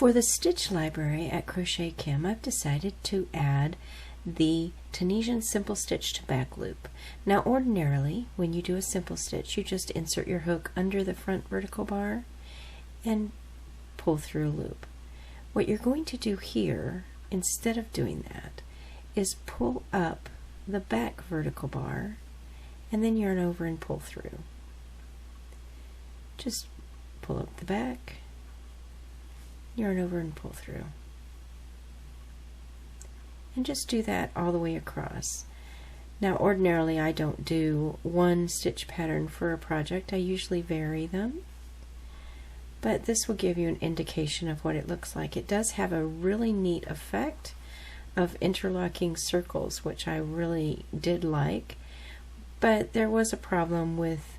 For the stitch library at CrochetKim, I've decided to add the Tunisian simple stitch to back loop. Now ordinarily, when you do a simple stitch, you just insert your hook under the front vertical bar and pull through a loop. What you're going to do here, instead of doing that, is pull up the back vertical bar and then yarn over and pull through. Just pull up the back, yarn over and pull through. And just do that all the way across. Now ordinarily I don't do one stitch pattern for a project, I usually vary them. But this will give you an indication of what it looks like. It does have a really neat effect of interlocking circles, which I really did like. But there was a problem with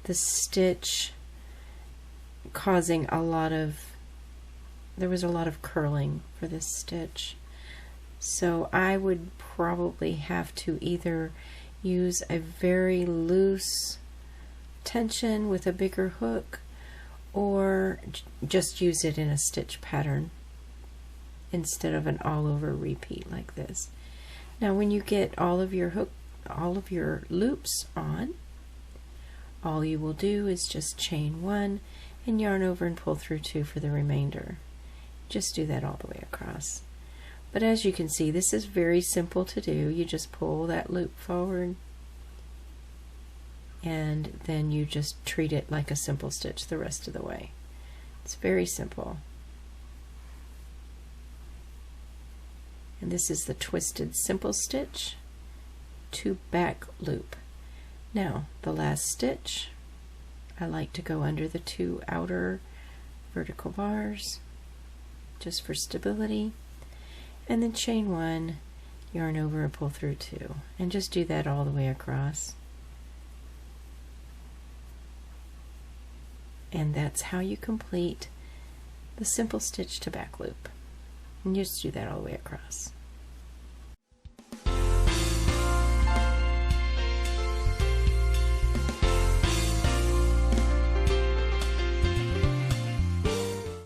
the stitch causing there was a lot of curling for this stitch. So I would probably have to either use a very loose tension with a bigger hook or just use it in a stitch pattern instead of an all-over repeat like this. Now when you get all of your loops on, all you will do is just chain one and yarn over and pull through two for the remainder. Just do that all the way across. But as you can see, this is very simple to do. You just pull that loop forward and then you just treat it like a simple stitch the rest of the way. It's very simple. And this is the twisted simple stitch to back loop. Now the last stitch, I like to go under the two outer vertical bars just for stability, and then chain one, yarn over and pull through two, and just do that all the way across. And that's how you complete the simple stitch to back loop. And just do that all the way across.